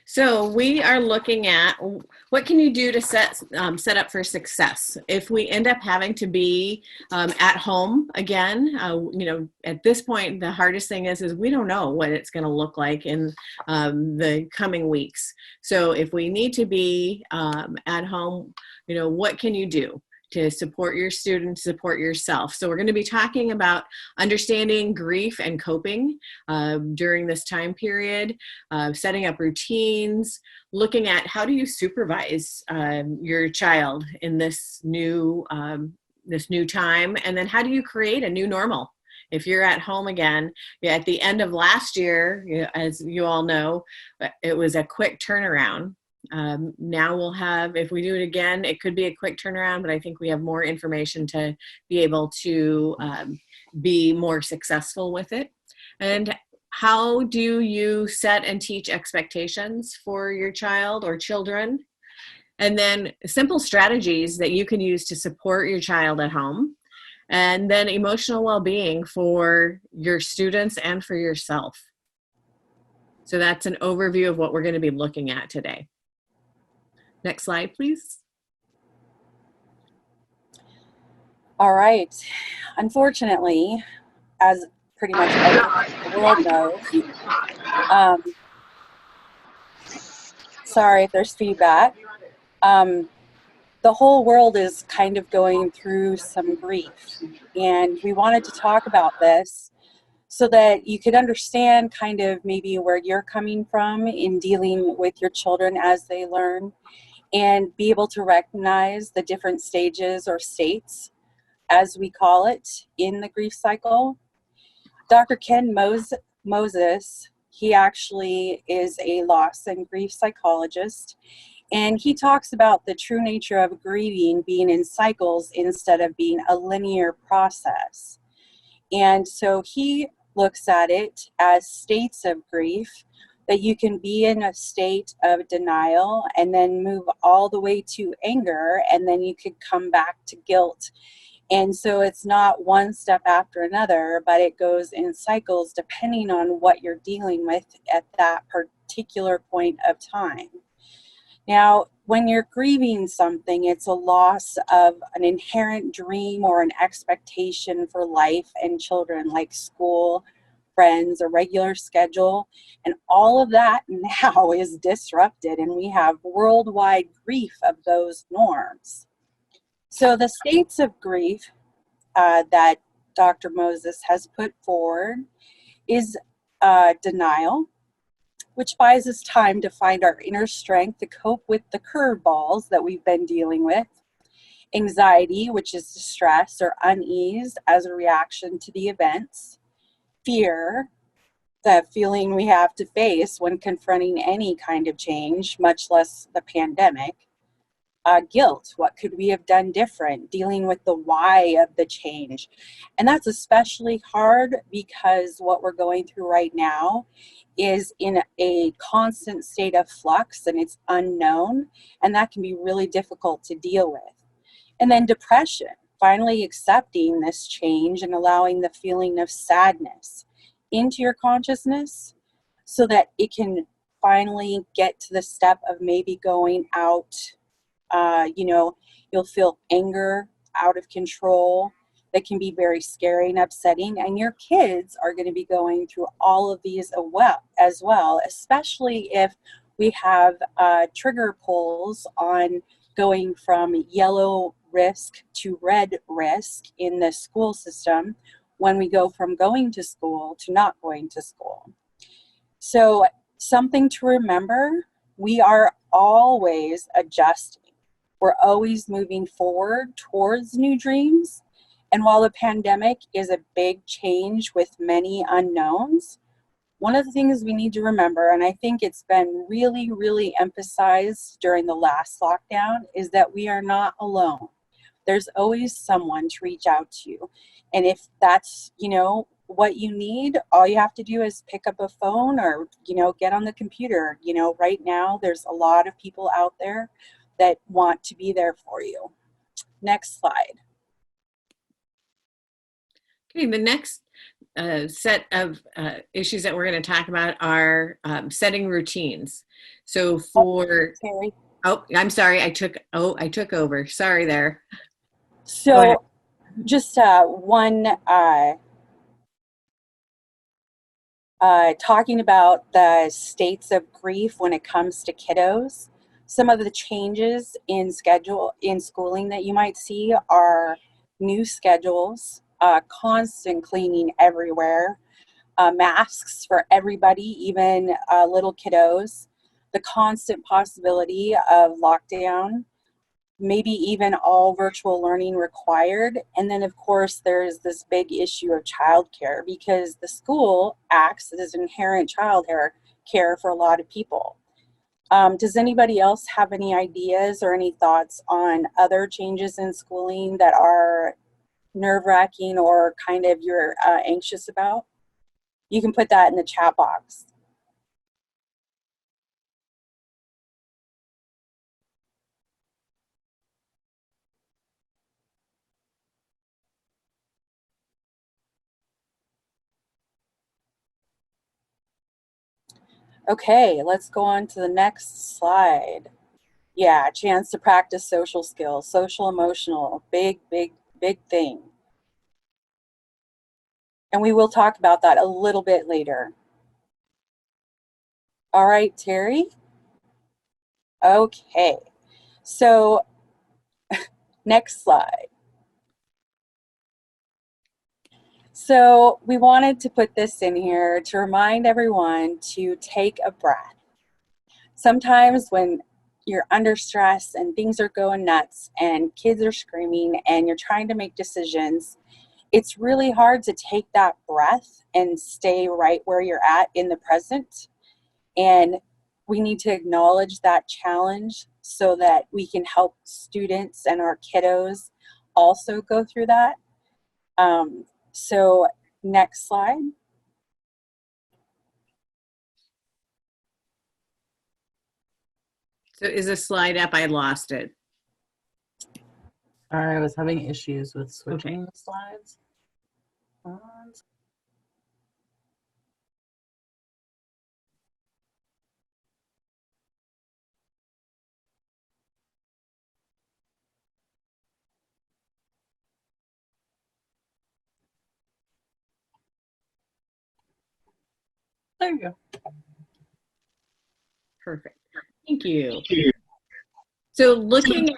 So we are looking at what can you do to set up for success if we end up having to be at home again. At this point, the hardest thing is we don't know what it's going to look like in the coming weeks. So if we need to be at home, what can you do to support your students, support yourself? So we're going to be talking about understanding grief and coping during this time period, setting up routines, looking at how do you supervise your child in this new time, and then how do you create a new normal? If you're at home again, at the end of last year, as you all know, it was a quick turnaround. Now we'll have, if we do it again, it could be a quick turnaround, but I think we have more information to be able to be more successful with it. And how do you set and teach expectations for your child or children? And then simple strategies that you can use to support your child at home. And then emotional well-being for your students and for yourself. So that's an overview of what we're going to be looking at today. Next slide, please. All right. Unfortunately, as pretty much everyone in the world knows, sorry if there's feedback, the whole world is kind of going through some grief. And we wanted to talk about this so that you could understand kind of maybe where you're coming from in dealing with your children as they learn, and be able to recognize the different stages or states, as we call it, in the grief cycle. Dr. Ken Moses, he actually is a loss and grief psychologist, and he talks about the true nature of grieving being in cycles instead of being a linear process. And so he looks at it as states of grief, that you can be in a state of denial and then move all the way to anger, and then you could come back to guilt. And so it's not one step after another, but it goes in cycles depending on what you're dealing with at that particular point of time. Now, when you're grieving something, it's a loss of an inherent dream or an expectation for life and children, like school, friends, a regular schedule, and all of that now is disrupted, and we have worldwide grief of those norms. So the states of grief that Dr. Moses has put forward is denial, which buys us time to find our inner strength to cope with the curveballs that we've been dealing with. Anxiety, which is distress or unease as a reaction to the events. Fear, the feeling we have to face when confronting any kind of change, much less the pandemic. Guilt, what could we have done different? Dealing with the why of the change. And that's especially hard because what we're going through right now is in a constant state of flux, and it's unknown, and that can be really difficult to deal with. And then depression, finally accepting this change and allowing the feeling of sadness into your consciousness so that it can finally get to the step of maybe going out. You'll feel anger out of control that can be very scary and upsetting, and your kids are going to be going through all of these as well, especially if we have trigger pulls on going from yellow risk to red risk in the school system when we go from going to school to not going to school. So something to remember, we are always adjusting. We're always moving forward towards new dreams. And while the pandemic is a big change with many unknowns, one of the things we need to remember, and I think it's been really, really emphasized during the last lockdown, is that we are not alone. There's always someone to reach out to. And if that's, what you need, all you have to do is pick up a phone or, get on the computer. Right now, there's a lot of people out there that want to be there for you. Next slide. Okay, the next set of issues that we're going to talk about are setting routines. So for, Terry. oh, I'm sorry, I took over. Sorry there. Go ahead. So just one talking about the states of grief when it comes to kiddos. Some of the changes in schooling that you might see are new schedules, constant cleaning everywhere, masks for everybody, even little kiddos, the constant possibility of lockdown, maybe even all virtual learning required. And then, of course, there's this big issue of childcare because the school acts as inherent child care for a lot of people. Does anybody else have any ideas or any thoughts on other changes in schooling that are nerve-wracking or kind of you're anxious about? You can put that in the chat box. Okay, let's go on to the next slide. Yeah, chance to practice social skills, social emotional, big, big, big thing. And we will talk about that a little bit later. All right, Terry. Okay, so next slide. So we wanted to put this in here to remind everyone to take a breath. Sometimes when you're under stress and things are going nuts and kids are screaming and you're trying to make decisions, it's really hard to take that breath and stay right where you're at in the present. And we need to acknowledge that challenge so that we can help students and our kiddos also go through that. So next slide. So is this slide up? I lost it. Sorry, I was having issues with Okay. switching the slides. There you go. Perfect. Thank you. So looking at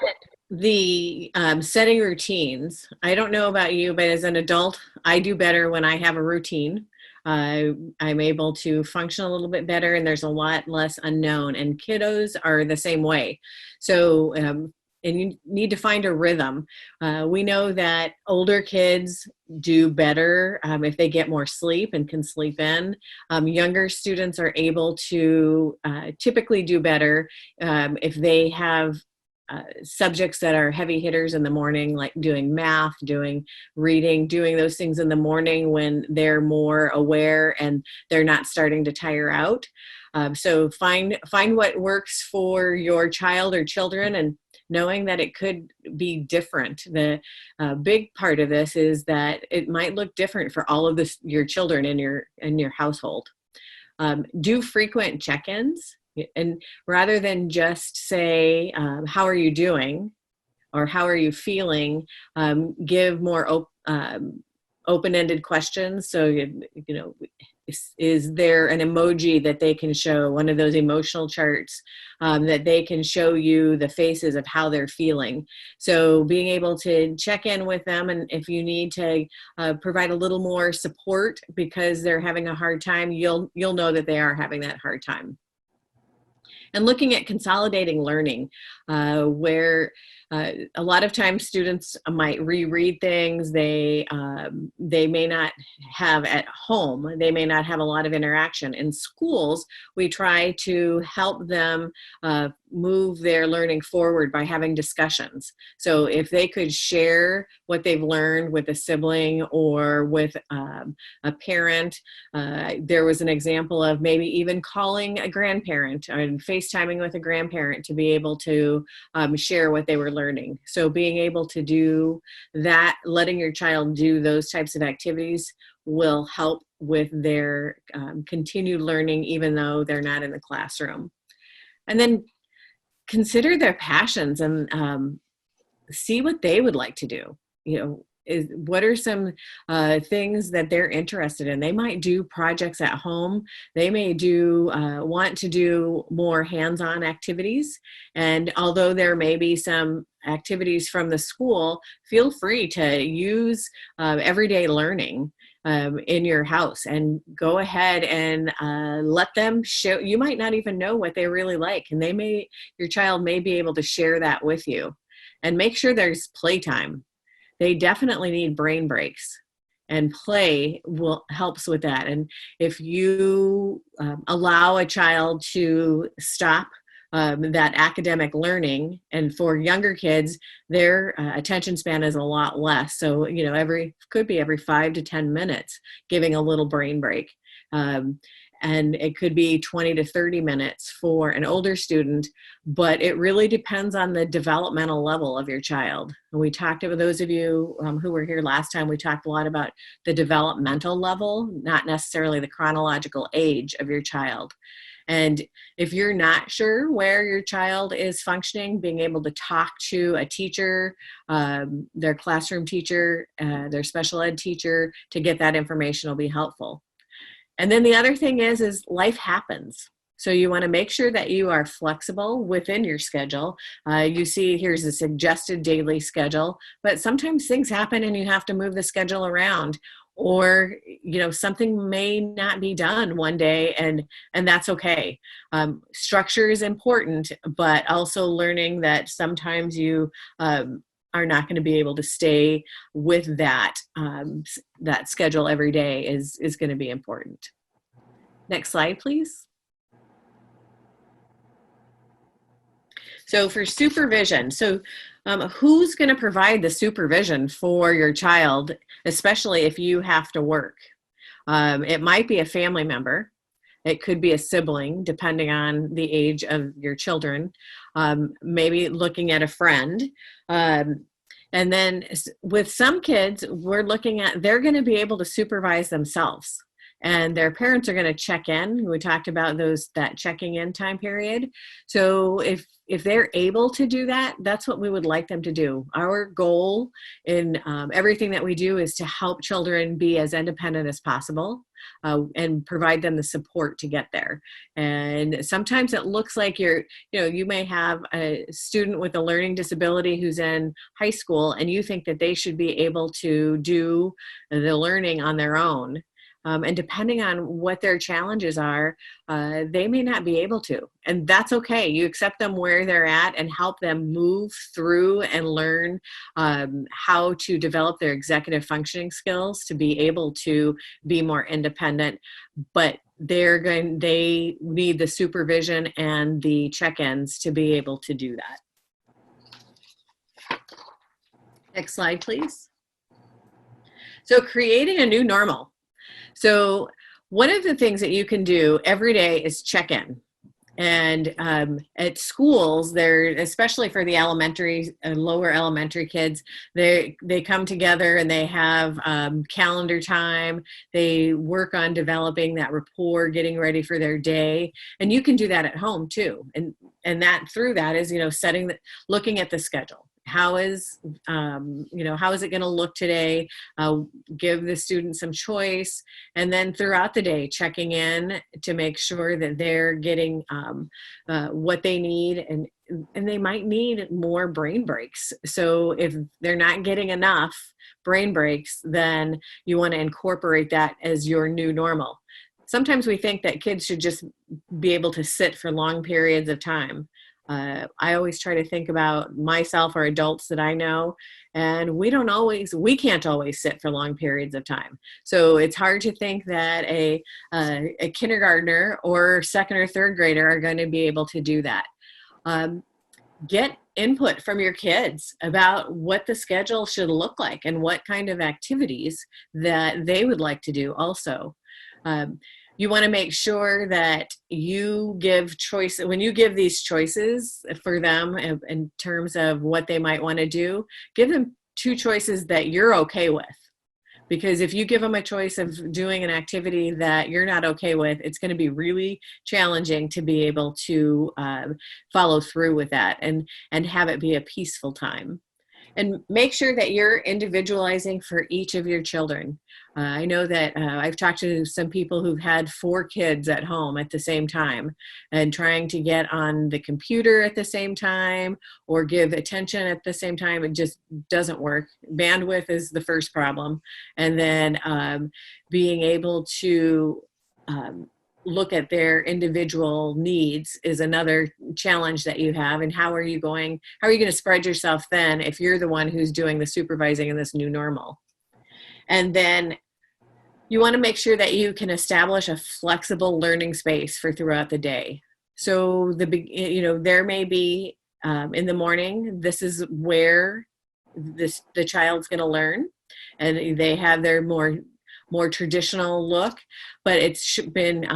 the setting routines, I don't know about you, but as an adult, I do better when I have a routine. I'm able to function a little bit better and there's a lot less unknown, and kiddos are the same way. So, and you need to find a rhythm. We know that older kids do better if they get more sleep and can sleep in. Younger students are able to typically do better if they have subjects that are heavy hitters in the morning, like doing math, doing reading, doing those things in the morning when they're more aware and they're not starting to tire out. So find what works for your child or children, and knowing that it could be different. The big part of this is that it might look different for all of your children in your household. Do frequent check-ins. And rather than just say, how are you doing? Or how are you feeling? Give more open-ended questions. So, you know, is there an emoji that they can show, one of those emotional charts that they can show you the faces of how they're feeling? So being able to check in with them, and if you need to provide a little more support because they're having a hard time, you'll know that they are having that hard time. And looking at consolidating learning, where a lot of times students might reread things they may not have at home. They may not have a lot of interaction. In schools, we try to help them move their learning forward by having discussions. So if they could share what they've learned with a sibling or with a parent, there was an example of maybe even calling a grandparent and FaceTiming with a grandparent to be able to share what they were learning. So being able to do that, letting your child do those types of activities will help with their continued learning, even though they're not in the classroom. And then consider their passions and see what they would like to do. What are some things that they're interested in? They might do projects at home. They may want to do more hands-on activities. And although there may be some activities from the school, feel free to use everyday learning in your house, and go ahead and let them show. You might not even know what they really like, and your child may be able to share that with you. And make sure there's playtime. They definitely need brain breaks, and play helps with that. And if you allow a child to stop that academic learning, and for younger kids, their attention span is a lot less. So, could be every 5 to 10 minutes, giving a little brain break. And it could be 20 to 30 minutes for an older student, but it really depends on the developmental level of your child. And we talked about, those of you who were here last time, we talked a lot about the developmental level, not necessarily the chronological age of your child. And if you're not sure where your child is functioning, being able to talk to a teacher, their classroom teacher, their special ed teacher, to get that information will be helpful. And then the other thing is life happens. So you want to make sure that you are flexible within your schedule. You see, here's a suggested daily schedule, but sometimes things happen and you have to move the schedule around, or, something may not be done one day, and that's okay. Structure is important, but also learning that sometimes you are not going to be able to stay with that schedule every day is going to be important. Next slide, please. So for supervision, who's going to provide the supervision for your child, especially if you have to work? It might be a family member. It could be a sibling, depending on the age of your children. Maybe looking at a friend. And then with some kids, we're looking at, they're going to be able to supervise themselves, and their parents are going to check in. We talked about that checking in time period. So if they're able to do that, that's what we would like them to do. Our goal in everything that we do is to help children be as independent as possible, and provide them the support to get there. And sometimes it looks like you may have a student with a learning disability who's in high school, and you think that they should be able to do the learning on their own. And depending on what their challenges are, they may not be able to. And that's okay. You accept them where they're at and help them move through and learn how to develop their executive functioning skills to be able to be more independent. But they need the supervision and the check-ins to be able to do that. Next slide, please. So creating a new normal. So one of the things that you can do every day is check in. And at schools, especially for the elementary and lower elementary kids, they come together and they have calendar time. They work on developing that rapport, getting ready for their day. And you can do that at home too. And that through that is, looking at the schedule. How is it going to look today? Give the student some choice, and then throughout the day, checking in to make sure that they're getting what they need, and they might need more brain breaks. So if they're not getting enough brain breaks, then you want to incorporate that as your new normal. Sometimes we think that kids should just be able to sit for long periods of time. I always try to think about myself or adults that I know, and we can't always sit for long periods of time. So it's hard to think that a kindergartner or second or third grader are going to be able to do that. Get input from your kids about what the schedule should look like and what kind of activities that they would like to do also. You want to make sure that you give choice when you give these choices for them in terms of what they might want to do. Give them two choices that you're okay with, Because if you give them a choice of doing an activity that you're not okay with, it's going to be really challenging to be able to follow through with that and have it be a peaceful time. And make sure that you're individualizing for each of your children. I know that I've talked to some people who've had 4 kids at home at the same time, and trying to get on the computer at the same time or give attention at the same time. It just doesn't work. Bandwidth is the first problem. And then being able to look at their individual needs is another challenge that you have. And how are you going to spread yourself then if you're the one who's doing the supervising in this new normal? And then you want to make sure that you can establish a flexible learning space for throughout the day. So there may be in the morning, this is where the child's going to learn, and they have their more traditional look, but it's been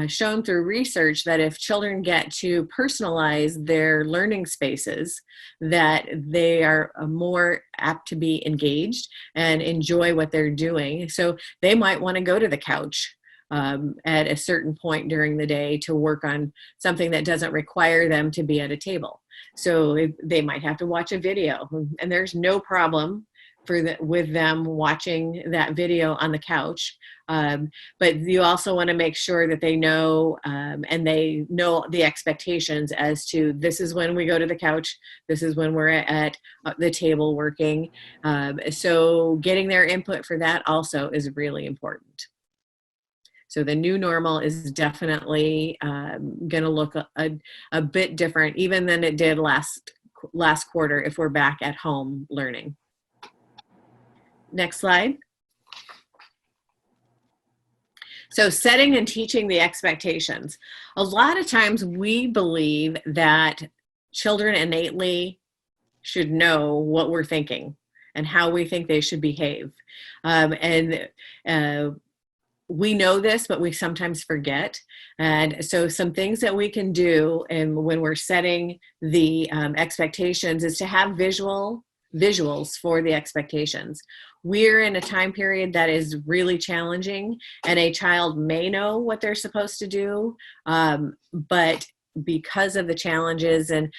shown through research that if children get to personalize their learning spaces, that they are more apt to be engaged and enjoy what they're doing. So they might want to go to the couch at a certain point during the day to work on something that doesn't require them to be at a table. So they might have to watch a video, and there's no problem with them watching that video on the couch. But you also want to make sure that they know and they know the expectations as to, this is when we go to the couch, this is when we're at the table working. So getting their input for that also is really important. So the new normal is definitely going to look a bit different even than it did last quarter if we're back at home learning. Next slide. So setting and teaching the expectations. A lot of times we believe that children innately should know what we're thinking and how we think they should behave. We know this, but we sometimes forget. And so some things that we can do and when we're setting the expectations is to have visuals for the expectations. We're in a time period that is really challenging, and a child may know what they're supposed to do, but because of the challenges and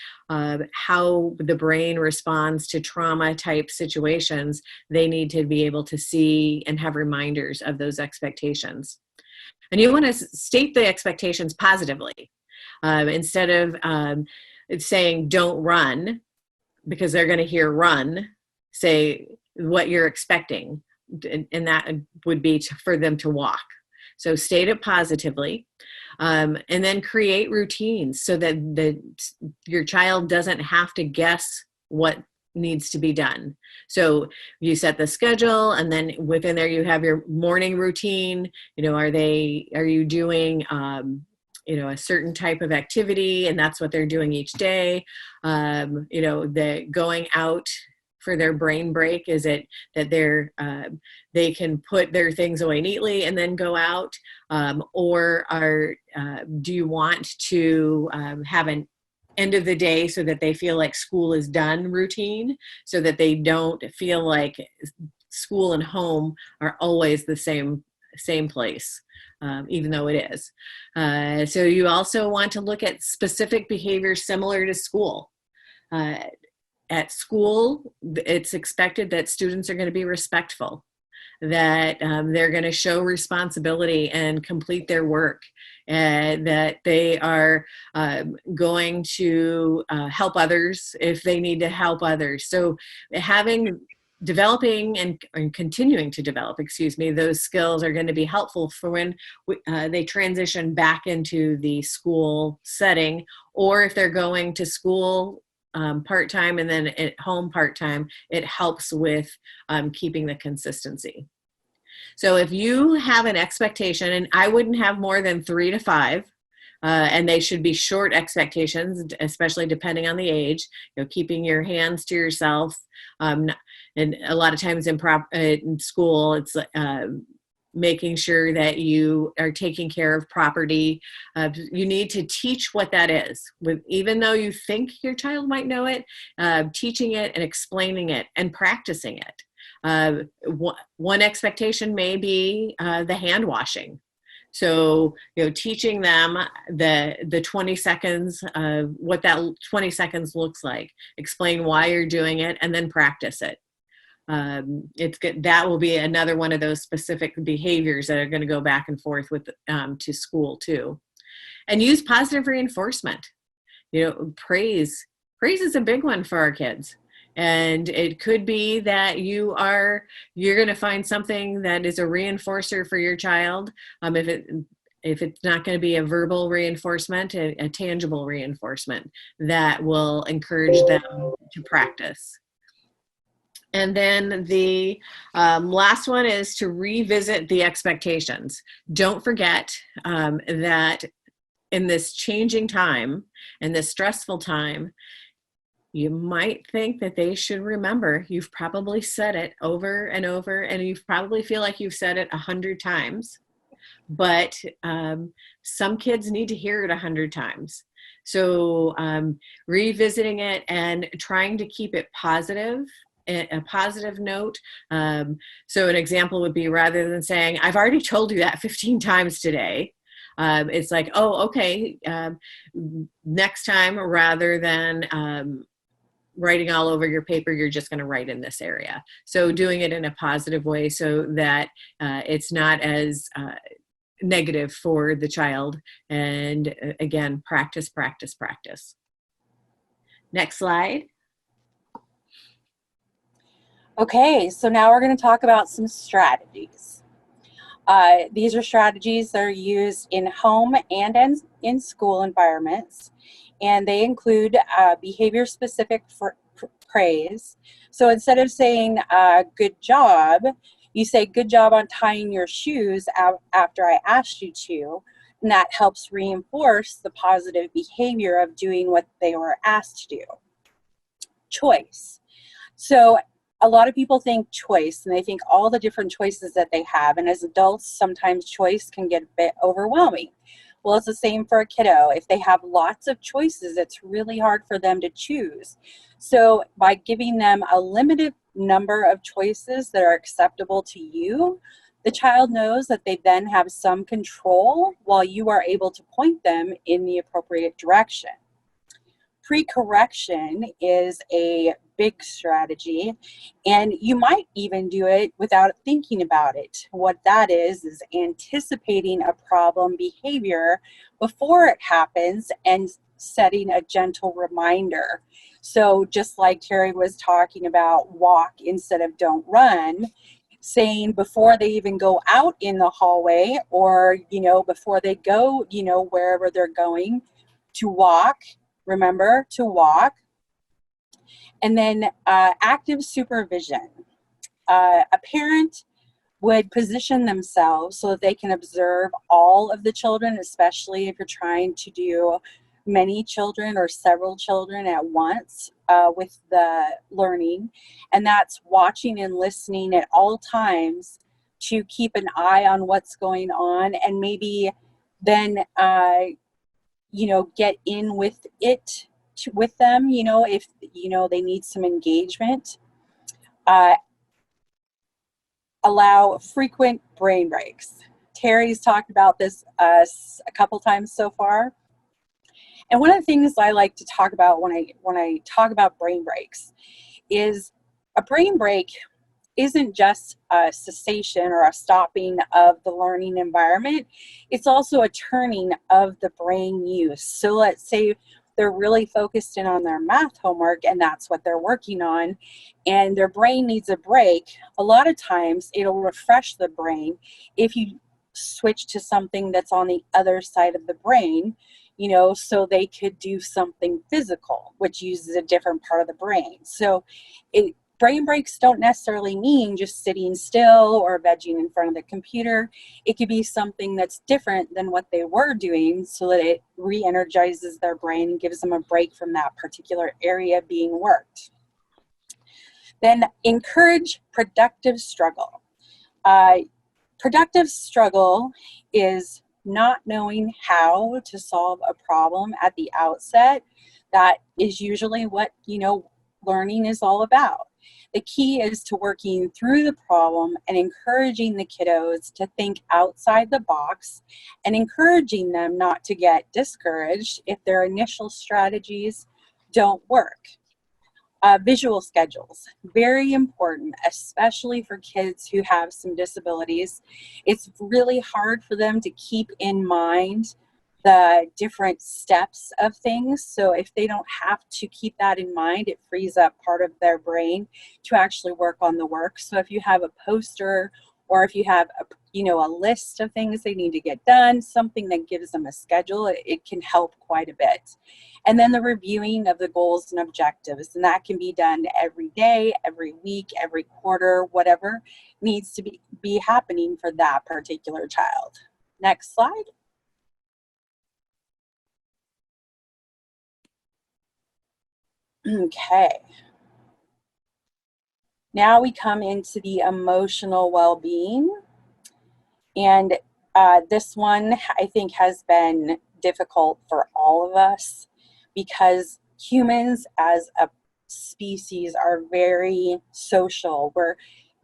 how the brain responds to trauma type situations, they need to be able to see and have reminders of those expectations. And you want to state the expectations positively instead of saying don't run, because they're going to hear run. Say what you're expecting, and that would be for them to walk. So state it positively, and then create routines so that your child doesn't have to guess what needs to be done. So you set the schedule, and then within there you have your morning routine. Are you doing a certain type of activity, and that's what they're doing each day. The going out for their brain break, is it that they can put their things away neatly and then go out, or do you want to have an end of the day so that they feel like school is done routine, so that they don't feel like school and home are always the same place, even though it is. So you also want to look at specific behaviors similar to school. At school, it's expected that students are going to be respectful, that they're going to show responsibility and complete their work, and that they are going to help others if they need to help others. So developing and continuing to develop, those skills are going to be helpful for when they transition back into the school setting, or if they're going to school part-time and then at home part-time, it helps with keeping the consistency. So if you have an expectation, and I wouldn't have more than 3 to 5, and they should be short expectations, especially depending on the age, keeping your hands to yourself. And a lot of times in school, it's making sure that you are taking care of property. You need to teach what that is. Even though you think your child might know it, teaching it and explaining it and practicing it. One expectation may be the hand washing. So, teaching them the 20 seconds of what that 20 seconds looks like, explain why you're doing it, and then practice it. It's good. That will be another one of those specific behaviors that are going to go back and forth with to school too. And use positive reinforcement. Praise is a big one for our kids. And it could be that you're going to find something that is a reinforcer for your child. If it's not going to be a verbal reinforcement, a tangible reinforcement that will encourage them to practice. And then the last one is to revisit the expectations. Don't forget that in this changing time, in this stressful time, you might think that they should remember. You've probably said it over and over, and you probably feel like you've said it 100 times. But some kids need to hear it 100 times. So revisiting it and trying to keep it positive, a positive note. So an example would be, rather than saying, I've already told you that 15 times today, it's like, oh, okay, next time, rather than writing all over your paper, you're just going to write in this area. So doing it in a positive way so that it's not as negative for the child. And again, practice, practice, practice. Next slide. Okay, so now we're going to talk about some strategies. These are strategies that are used in home and in school environments, and they include behavior-specific praise. So instead of saying good job, you say good job on tying your shoes after I asked you to, and that helps reinforce the positive behavior of doing what they were asked to do. Choice. So a lot of people think choice, and they think all the different choices that they have. And as adults, sometimes choice can get a bit overwhelming. Well, it's the same for a kiddo. If they have lots of choices, it's really hard for them to choose. So by giving them a limited number of choices that are acceptable to you, the child knows that they then have some control while you are able to point them in the appropriate direction. Pre-correction is a big strategy, and you might even do it without thinking about it. What that is anticipating a problem behavior before it happens and setting a gentle reminder. So just like Terry was talking about, walk instead of don't run, saying before they even go out in the hallway, or before they go wherever they're going, to walk. Remember to walk. And then active supervision. A parent would position themselves so that they can observe all of the children, especially if you're trying to do many children or several children at once with the learning. And that's watching and listening at all times to keep an eye on what's going on, and maybe then get in with it with them, if they need some engagement. Allow frequent brain breaks. Terry's talked about this a couple times so far. And one of the things I like to talk about when I talk about brain breaks is a brain break isn't just a cessation or a stopping of the learning environment. It's also a turning of the brain use. So let's say they're really focused in on their math homework, and that's what they're working on, and their brain needs a break. A lot of times it'll refresh the brain if you switch to something that's on the other side of the brain, so they could do something physical, which uses a different part of the brain. So brain breaks don't necessarily mean just sitting still or vegging in front of the computer. It could be something that's different than what they were doing, so that it re-energizes their brain and gives them a break from that particular area being worked. Then encourage productive struggle. Productive struggle is not knowing how to solve a problem at the outset. That is usually what learning is all about. The key is to working through the problem and encouraging the kiddos to think outside the box and encouraging them not to get discouraged if their initial strategies don't work. Visual schedules, very important, especially for kids who have some disabilities. It's really hard for them to keep in mind the different steps of things. So if they don't have to keep that in mind, it frees up part of their brain to actually work on the work. So if you have a poster, or if you have a list of things they need to get done, something that gives them a schedule, it can help quite a bit. And then the reviewing of the goals and objectives, and that can be done every day, every week, every quarter, whatever needs to be happening for that particular child. Next slide. Okay. Now we come into the emotional well-being. And this one, I think, has been difficult for all of us because humans as a species are very social. We're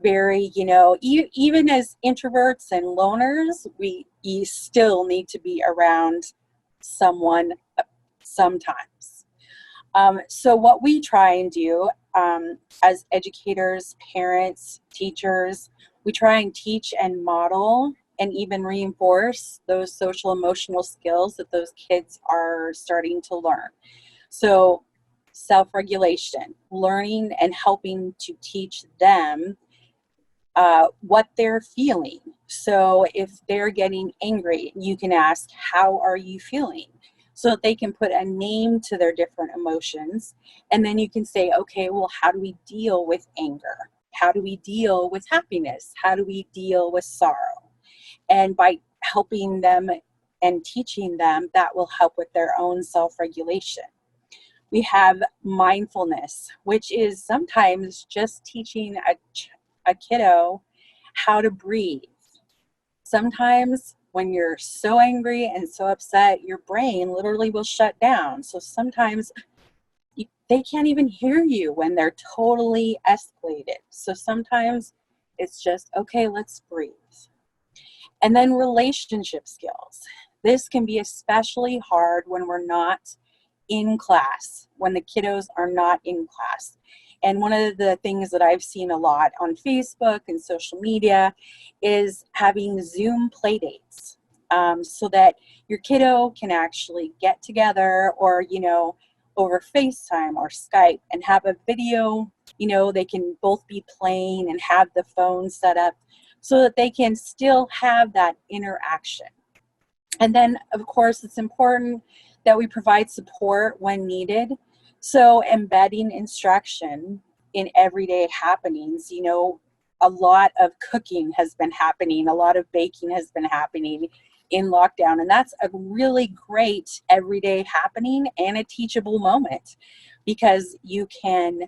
very, even as introverts and loners, we still need to be around someone sometimes. So what we try and do as educators, parents, teachers, we try and teach and model and even reinforce those social emotional skills that those kids are starting to learn. So self-regulation, learning and helping to teach them what they're feeling. So if they're getting angry, you can ask, how are you feeling? So that they can put a name to their different emotions. And then you can say, okay, well, how do we deal with anger? How do we deal with happiness? How do we deal with sorrow? And by helping them and teaching them, that will help with their own self-regulation. We have mindfulness, which is sometimes just teaching a kiddo how to breathe. Sometimes when you're so angry and so upset, your brain literally will shut down. So sometimes they can't even hear you when they're totally escalated. So sometimes it's just, okay, let's breathe. And then relationship skills. This can be especially hard when we're not in class, when the kiddos are not in class. And one of the things that I've seen a lot on Facebook and social media is having Zoom play dates, so that your kiddo can actually get together, or, over FaceTime or Skype, and have a video, they can both be playing and have the phone set up so that they can still have that interaction. And then, of course, it's important that we provide support when needed. So embedding instruction in everyday happenings, a lot of cooking has been happening, a lot of baking has been happening in lockdown, and that's a really great everyday happening and a teachable moment, because you can,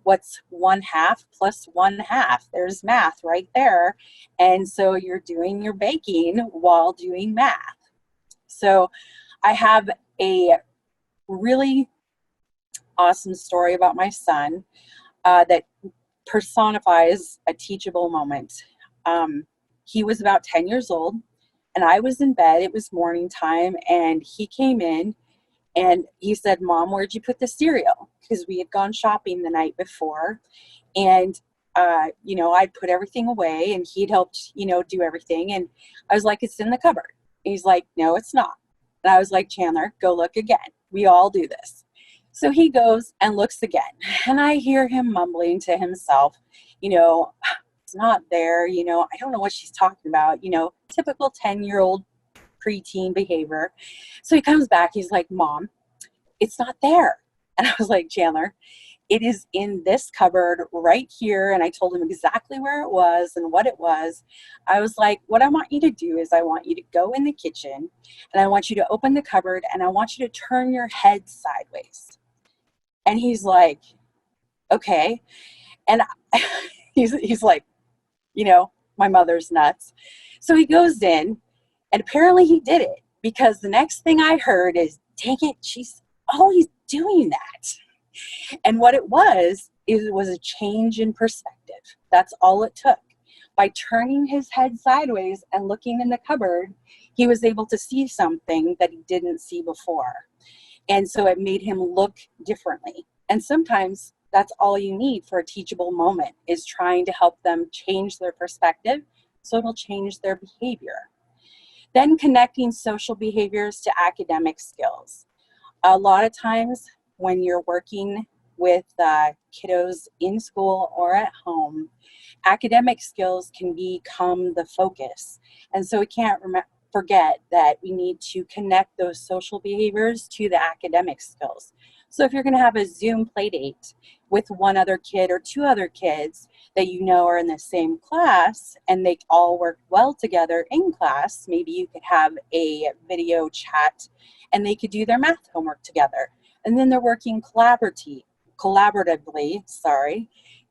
what's 1/2 plus 1/2? There's math right there. And so you're doing your baking while doing math. So I have a really awesome story about my son that personifies a teachable moment. He was about 10 years old, and I was in bed. It was morning time, and he came in and he said, "Mom, where'd you put the cereal?" Because we had gone shopping the night before, and I'd put everything away, and he'd helped, do everything. And I was like, "It's in the cupboard." And he's like, "No, it's not." And I was like, "Chandler, go look again. We all do this." So he goes and looks again, and I hear him mumbling to himself, "It's not there. I don't know what she's talking about." Typical 10-year-old preteen behavior. So he comes back, he's like, "Mom, it's not there." And I was like, "Chandler, it is in this cupboard right here." And I told him exactly where it was and what it was. I was like, "What I want you to do is I want you to go in the kitchen, and I want you to open the cupboard, and I want you to turn your head sideways." And he's like, "Okay." And he's like, my mother's nuts. So he goes in, and apparently he did it, because the next thing I heard is, "Dang it, she's always doing that." And what it was it was a change in perspective. That's all it took. By turning his head sideways and looking in the cupboard, he was able to see something that he didn't see before. And so it made him look differently. And sometimes that's all you need for a teachable moment, is trying to help them change their perspective so it'll change their behavior. Then connecting social behaviors to academic skills. A lot of times when you're working with kiddos in school or at home, academic skills can become the focus. And so we can't forget that we need to connect those social behaviors to the academic skills. So if you're going to have a Zoom play date with one other kid or two other kids that you know are in the same class and they all work well together in class, maybe you could have a video chat and they could do their math homework together. And then they're working collaboratively,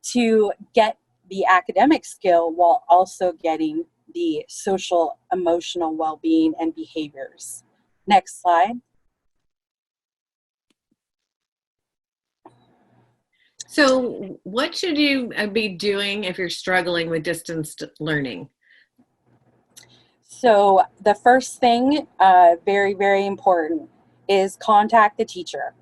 to get the academic skill while also getting the social, emotional well-being and behaviors. Next slide. So what should you be doing if you're struggling with distance learning? So the first thing, very, very important, is contact the teacher.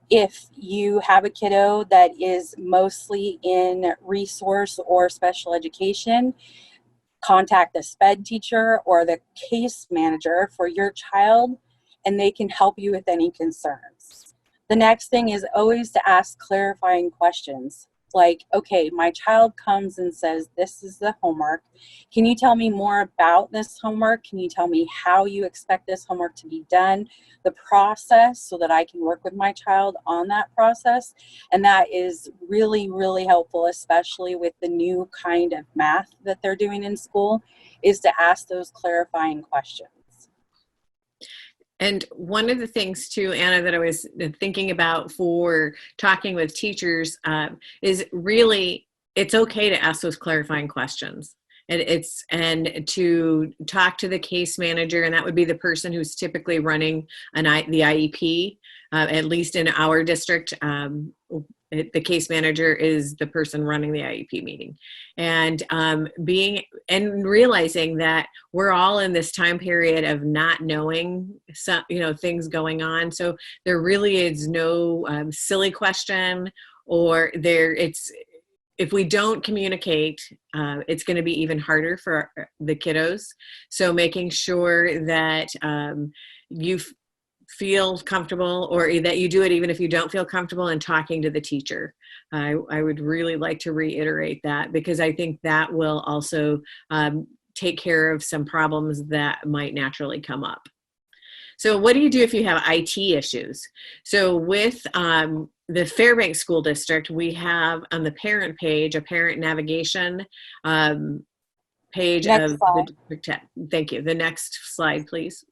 If you have a kiddo that is mostly in resource or special education, contact the SPED teacher or the case manager for your child, and they can help you with any concerns. The next thing is always to ask clarifying questions. Like, okay, my child comes and says, this is the homework. Can you tell me more about this homework? Can you tell me how you expect this homework to be done? The process, so that I can work with my child on that process. And that is really, really helpful, especially with the new kind of math that they're doing in school, is to ask those clarifying questions. And one of the things too, Anna, that I was thinking about for talking with teachers is really, it's okay to ask those clarifying questions. And to talk to the case manager, and that would be the person who's typically running the IEP, at least in our district. The case manager is the person running the IEP meeting, and realizing that we're all in this time period of not knowing some, things going on. So there really is no silly question, or if we don't communicate, it's going to be even harder for the kiddos. So making sure that you feel comfortable, or that you do it even if you don't feel comfortable, in talking to the teacher. I would really like to reiterate that, because I think that will also take care of some problems that might naturally come up. So what do you do if you have IT issues? So with the Fairbanks School District, we have on the parent page a parent navigation page Next of slide. the district tech. Thank you. The next slide, please.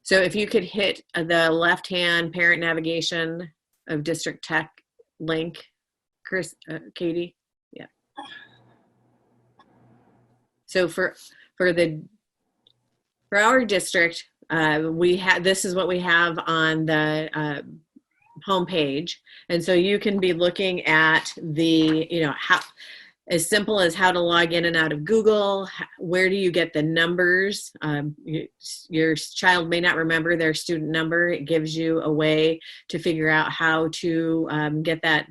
So if you could hit the left-hand parent navigation of district tech link, Katie, yeah. So for our district, this is what we have on the homepage, and so you can be looking at the how, as simple as how to log in and out of Google. Where do you get the numbers? Your child may not remember their student number. It gives you a way to figure out how to get that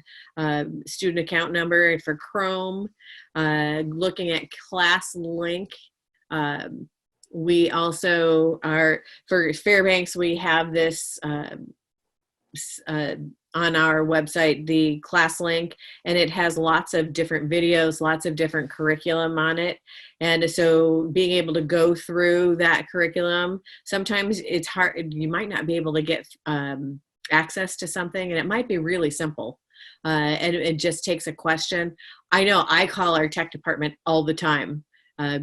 student account number for Chrome. Looking at class link. We also are, for Fairbanks, we have this on our website, the class link, and it has lots of different videos, lots of different curriculum on it. And so being able to go through that curriculum, sometimes it's hard, you might not be able to get access to something, and it might be really simple. And it just takes a question. I know I call our tech department all the time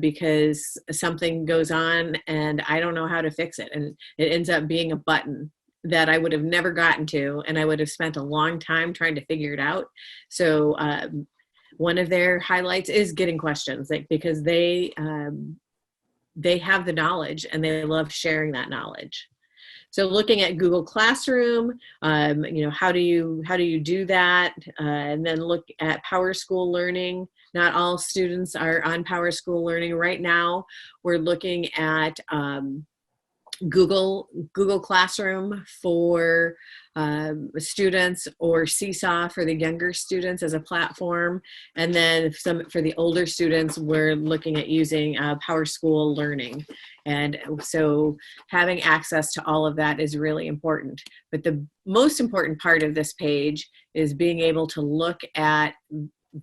because something goes on and I don't know how to fix it. And it ends up being a button that I would have never gotten to, and I would have spent a long time trying to figure it out. So one of their highlights is getting questions, because they have the knowledge and they love sharing that knowledge. So looking at Google Classroom, how do you do that? And then look at Power School Learning. Not all students are on Power School Learning right now. We're looking at Google Classroom for students, or Seesaw for the younger students as a platform. And then for the older students, we're looking at using Power School Learning. And so having access to all of that is really important. But the most important part of this page is being able to look at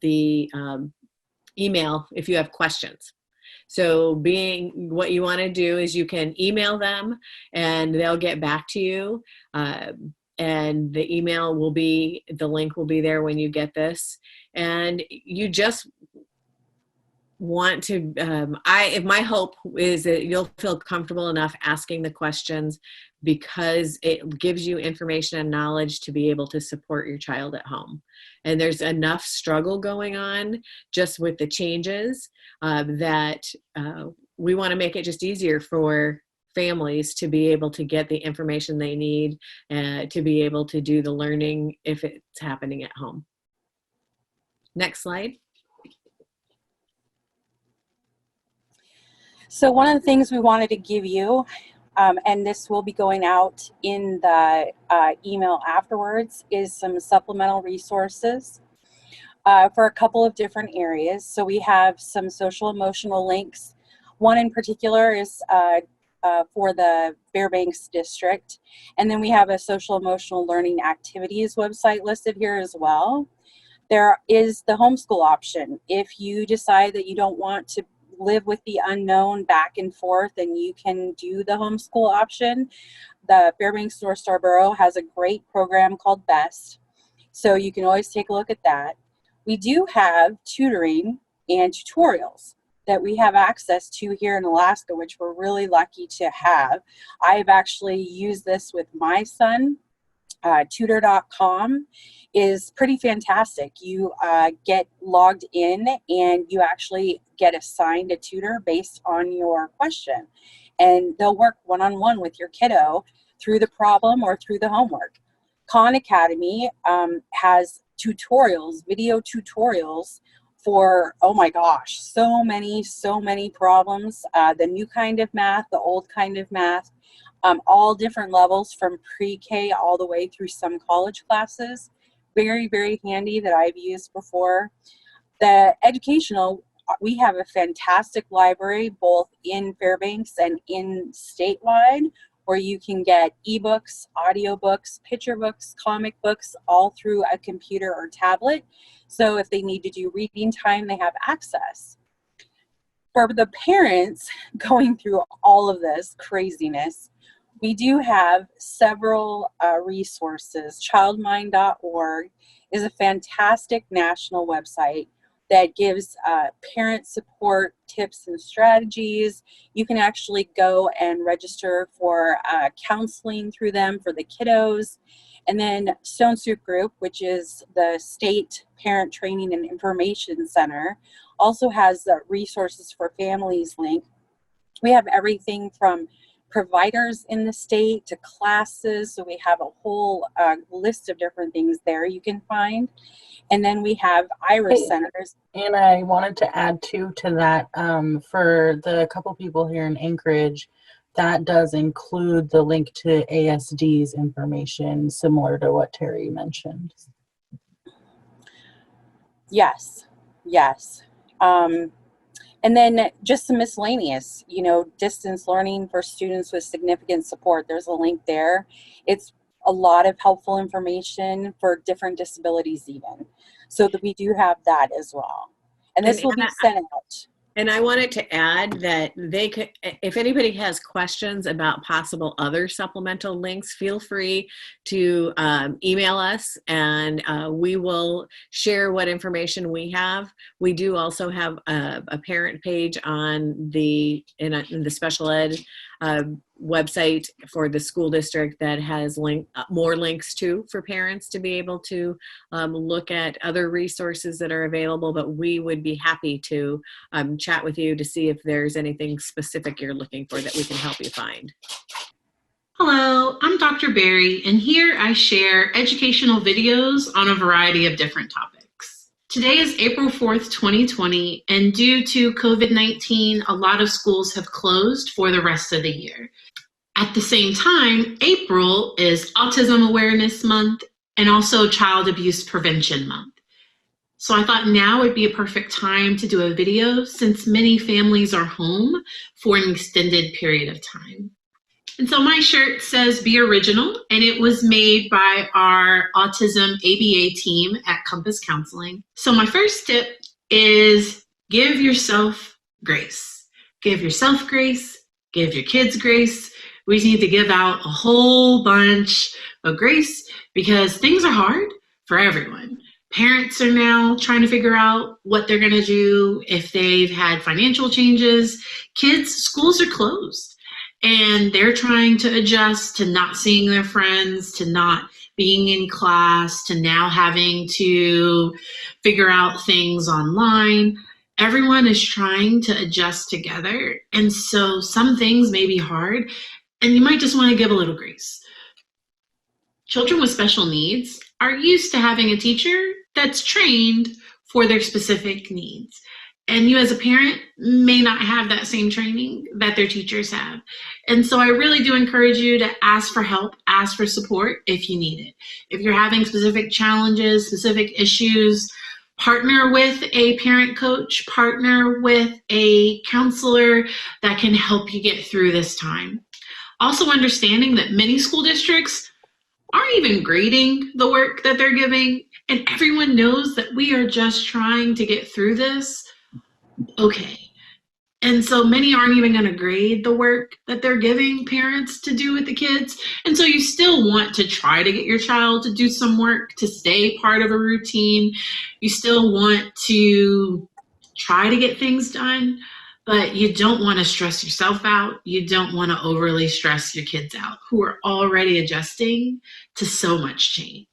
the email if you have questions. So what you want to do is you can email them and they'll get back to you. And the link will be there when you get this. And you just want to, my hope is that you'll feel comfortable enough asking the questions, because it gives you information and knowledge to be able to support your child at home. And there's enough struggle going on just with the changes that we want to make it just easier for families to be able to get the information they need to be able to do the learning if it's happening at home. Next slide. So one of the things we wanted to give you, and this will be going out in the email afterwards, is some supplemental resources for a couple of different areas. So we have some social emotional links. One in particular is for the Fairbanks district. And then we have a social emotional learning activities website listed here as well. There is the homeschool option. If you decide that you don't want to live with the unknown back and forth, and you can do the homeschool option, the Fairbanks North Star Borough has a great program called Best. So you can always take a look at that. We do have tutoring and tutorials that we have access to here in Alaska, which we're really lucky to have. I've actually used this with my son. Tutor.com is pretty fantastic. You get logged in and you actually get assigned a tutor based on your question. And they'll work one-on-one with your kiddo through the problem or through the homework. Khan Academy has tutorials, video tutorials for, oh my gosh, so many problems. The new kind of math, the old kind of math, all different levels from pre-K all the way through some college classes. Very, very handy that I've used before. The educational, we have a fantastic library both in Fairbanks and in statewide, where you can get ebooks, audiobooks, picture books, comic books, all through a computer or tablet. So if they need to do reading time, they have access. For the parents going through all of this craziness, we do have several resources. Childmind.org is a fantastic national website that gives parent support tips and strategies. You can actually go and register for counseling through them for the kiddos. And then Stone Soup Group, which is the State Parent Training and Information Center, also has resources for families link. We have everything from providers in the state to classes, so we have a whole list of different things there you can find. And then we have IRIS centers. And I wanted to add too to that, for the couple people here in Anchorage, that does include the link to ASD's information, similar to what Terry mentioned. Yes. And then just some miscellaneous, distance learning for students with significant support. There's a link there. It's a lot of helpful information for different disabilities even. So that we do have that as well. And this will be sent out. And I wanted to add that they could, if anybody has questions about possible other supplemental links, feel free to email us, and we will share what information we have. We do also have a parent page on in the special ed website for the school district that has more links for parents to be able to look at other resources that are available. But we would be happy to chat with you to see if there's anything specific you're looking for that we can help you find. Hello, I'm Dr. Barry, and here I share educational videos on a variety of different topics. Today is April 4th, 2020, and due to COVID-19, a lot of schools have closed for the rest of the year. At the same time, April is Autism Awareness Month and also Child Abuse Prevention Month. So I thought now would be a perfect time to do a video since many families are home for an extended period of time. And so my shirt says Be Original, and it was made by our Autism ABA team at Compass Counseling. So my first tip is give yourself grace. Give yourself grace, give your kids grace. We need to give out a whole bunch of grace because things are hard for everyone. Parents are now trying to figure out what they're going to do if they've had financial changes. Kids, schools are closed. And they're trying to adjust to not seeing their friends, to not being in class, to now having to figure out things online. Everyone is trying to adjust together. And so some things may be hard, and you might just want to give a little grace. Children with special needs are used to having a teacher that's trained for their specific needs. And you as a parent may not have that same training that their teachers have. And so I really do encourage you to ask for help, ask for support if you need it. If you're having specific challenges, specific issues, partner with a parent coach, partner with a counselor that can help you get through this time. Also understanding that many school districts aren't even grading the work that they're giving, and everyone knows that we are just trying to get through this. Okay. And so many aren't even going to grade the work that they're giving parents to do with the kids. And so you still want to try to get your child to do some work, to stay part of a routine. You still want to try to get things done, but you don't want to stress yourself out. You don't want to overly stress your kids out who are already adjusting to so much change.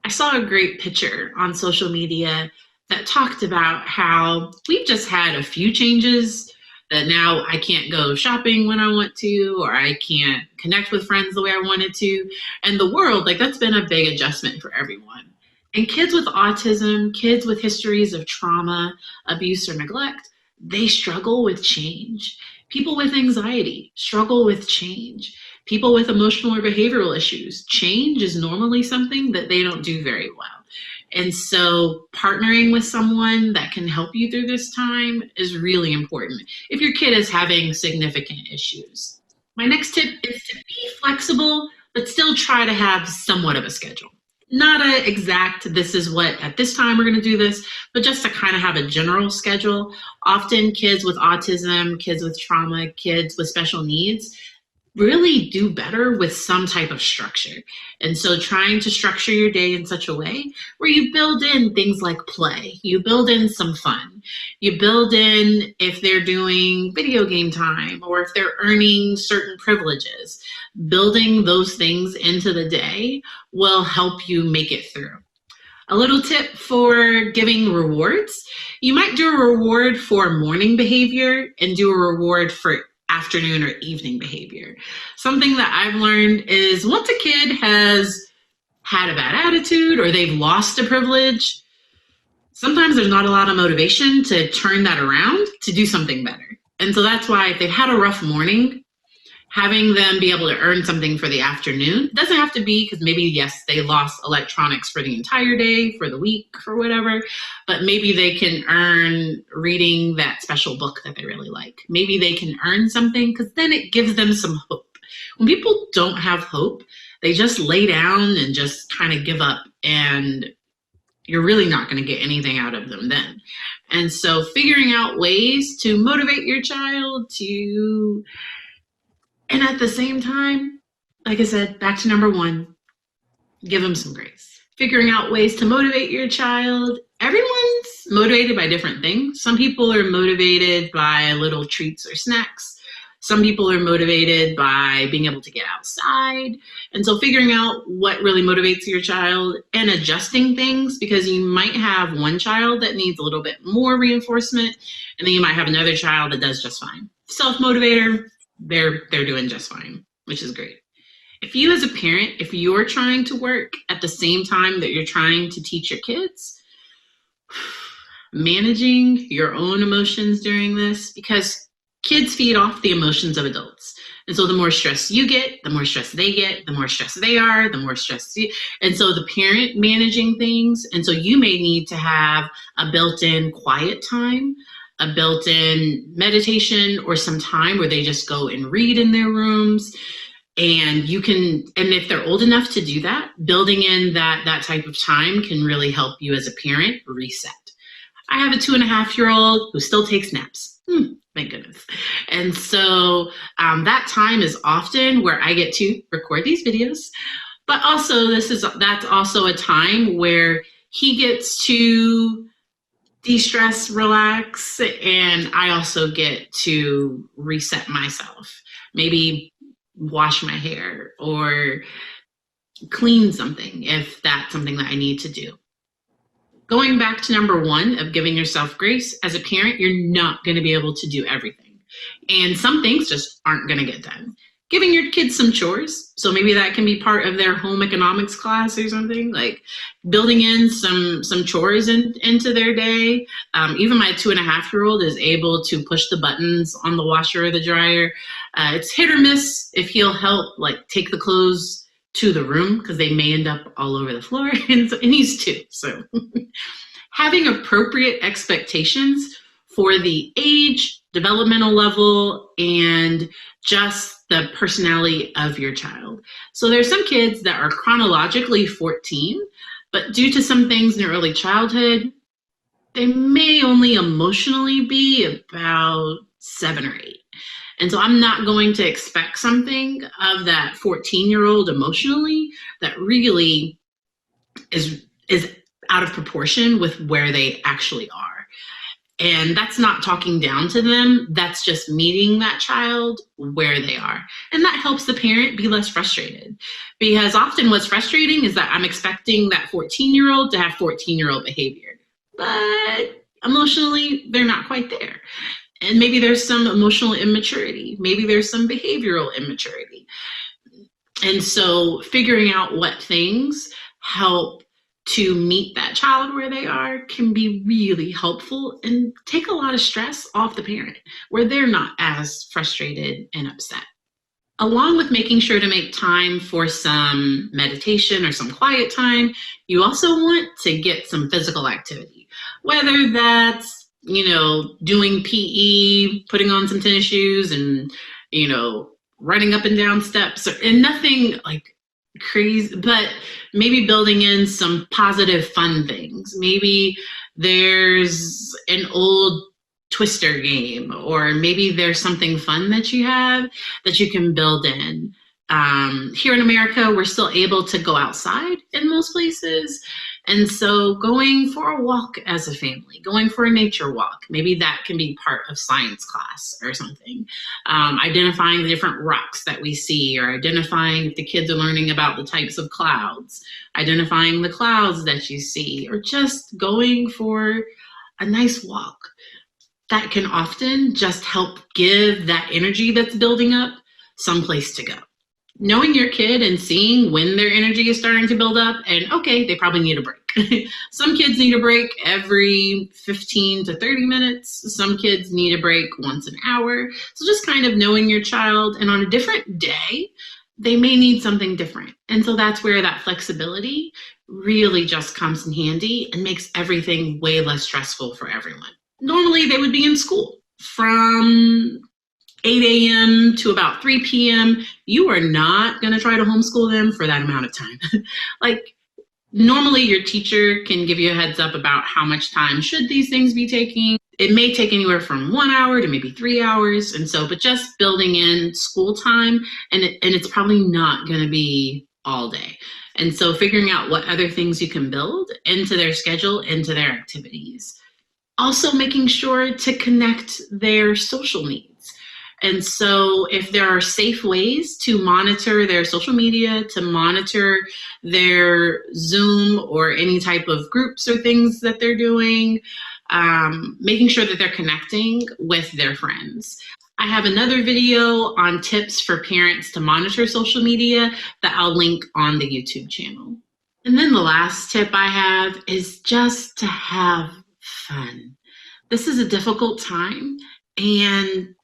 I saw a great picture on social media that talked about how we've just had a few changes that now I can't go shopping when I want to, or I can't connect with friends the way I wanted to. And the world, like that's been a big adjustment for everyone. And kids with autism, kids with histories of trauma, abuse, or neglect, they struggle with change. People with anxiety struggle with change. People with emotional or behavioral issues, change is normally something that they don't do very well. And so partnering with someone that can help you through this time is really important if your kid is having significant issues. My next tip is to be flexible, but still try to have somewhat of a schedule. Not an exact, this is what, at this time we're going to do this, but just to kind of have a general schedule. Often kids with autism, kids with trauma, kids with special needs really do better with some type of structure. And so trying to structure your day in such a way where you build in things like play, you build in some fun, you build in if they're doing video game time or if they're earning certain privileges, building those things into the day will help you make it through. A little tip for giving rewards. You might do a reward for morning behavior and do a reward for afternoon or evening behavior. Something that I've learned is once a kid has had a bad attitude or they've lost a privilege, sometimes there's not a lot of motivation to turn that around to do something better. And so that's why if they've had a rough morning, having them be able to earn something for the afternoon, it doesn't have to be because maybe, yes, they lost electronics for the entire day, for the week, for whatever, but maybe they can earn reading that special book that they really like. Maybe they can earn something because then it gives them some hope. When people don't have hope, they just lay down and just kind of give up, and you're really not going to get anything out of them then. And so figuring out ways to motivate your child to, and at the same time, like I said, back to number one, give them some grace. Figuring out ways to motivate your child. Everyone's motivated by different things. Some people are motivated by little treats or snacks. Some people are motivated by being able to get outside. And so figuring out what really motivates your child and adjusting things, because you might have one child that needs a little bit more reinforcement, and then you might have another child that does just fine. Self-motivator, they're doing just fine, which is great. If you as a parent, if you're trying to work at the same time that you're trying to teach your kids, managing your own emotions during this, because kids feed off the emotions of adults. And so the more stress you get, the more stress they get, the more stress they are, the more stress you, and so the parent managing things. And so you may need to have a built-in quiet time, a built-in meditation, or some time where they just go and read in their rooms. And you can, and if they're old enough to do that, building in that type of time can really help you as a parent reset. I have a 2.5-year-old who still takes naps. Thank goodness. And so that time is often where I get to record these videos, but also that's also a time where he gets to de-stress, relax, and I also get to reset myself. Maybe wash my hair or clean something if that's something that I need to do. Going back to number 1 of giving yourself grace, as a parent, you're not going to be able to do everything. And some things just aren't going to get done. Giving your kids some chores, so maybe that can be part of their home economics class or something, like building in some chores into their day. Even my 2.5-year-old is able to push the buttons on the washer or the dryer. It's hit or miss if he'll help, like take the clothes to the room, because they may end up all over the floor, and he's 2. So having appropriate expectations for the age, developmental level, and just the personality of your child. So there's some kids that are chronologically 14, but due to some things in early childhood, they may only emotionally be about 7 or 8. And so I'm not going to expect something of that 14-year-old emotionally that really is out of proportion with where they actually are. And that's not talking down to them. That's just meeting that child where they are. And that helps the parent be less frustrated. Because often what's frustrating is that I'm expecting that 14-year-old to have 14-year-old behavior. But emotionally, they're not quite there. And maybe there's some emotional immaturity. Maybe there's some behavioral immaturity. And so figuring out what things help to meet that child where they are can be really helpful and take a lot of stress off the parent, where they're not as frustrated and upset. Along with making sure to make time for some meditation or some quiet time, you also want to get some physical activity, whether that's doing PE, putting on some tennis shoes and, running up and down steps, and nothing like crazy, but maybe building in some positive fun things. Maybe there's an old Twister game, or maybe there's something fun that you have that you can build in. Here in America, we're still able to go outside in most places. And so going for a walk as a family, going for a nature walk, maybe that can be part of science class or something. Identifying the different rocks that we see, or identifying if the kids are learning about the types of clouds, identifying the clouds that you see, or just going for a nice walk. That can often just help give that energy that's building up some place to go. Knowing your kid and seeing when their energy is starting to build up, and okay, they probably need a break. Some kids need a break every 15 to 30 minutes. Some kids need a break once an hour. So just kind of knowing your child, and on a different day, they may need something different. And so that's where that flexibility really just comes in handy and makes everything way less stressful for everyone. Normally they would be in school from 8 a.m. to about 3 p.m. You are not going to try to homeschool them for that amount of time. Like, normally your teacher can give you a heads up about how much time should these things be taking. It may take anywhere from 1 hour to maybe 3 hours. And so, but just building in school time, and it's probably not going to be all day. And so figuring out what other things you can build into their schedule, into their activities. Also making sure to connect their social needs. And so if there are safe ways to monitor their social media, to monitor their Zoom or any type of groups or things that they're doing, making sure that they're connecting with their friends. I have another video on tips for parents to monitor social media that I'll link on the YouTube channel. And then the last tip I have is just to have fun. This is a difficult time, and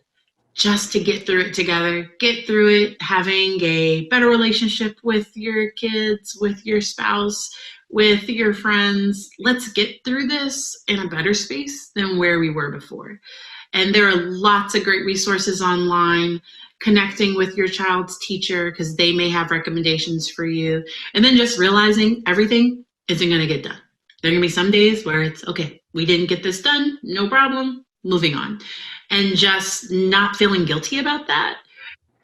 just to get through it together, get through it, having a better relationship with your kids, with your spouse, with your friends. Let's get through this in a better space than where we were before. And there are lots of great resources online, connecting with your child's teacher because they may have recommendations for you. And then just realizing everything isn't going to get done. There are going to be some days where it's, okay, we didn't get this done, no problem, moving on. And just not feeling guilty about that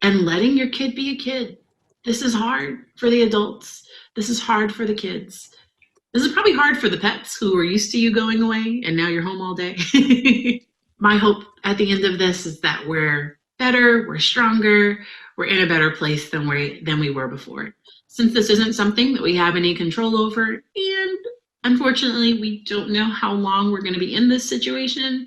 and letting your kid be a kid. This is hard for the adults. This is hard for the kids. This is probably hard for the pets who are used to you going away and now you're home all day. My hope at the end of this is that we're better, we're stronger, we're in a better place than we were before. Since this isn't something that we have any control over, and unfortunately we don't know how long we're going to be in this situation.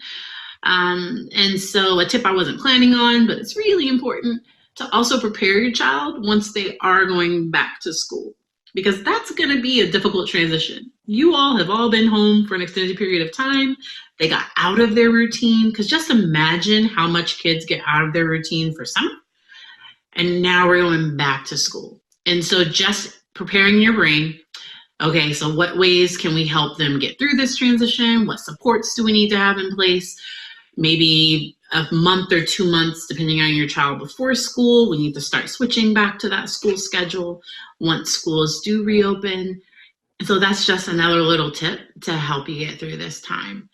And so a tip I wasn't planning on, but it's really important to also prepare your child once they are going back to school, because that's going to be a difficult transition. You all have all been home for an extended period of time. They got out of their routine, because just imagine how much kids get out of their routine for summer. And now we're going back to school. And so just preparing your brain, okay, so what ways can we help them get through this transition? What supports do we need to have in place? Maybe a month or 2 months, depending on your child, before school, we need to start switching back to that school schedule once schools do reopen. And so that's just another little tip to help you get through this time.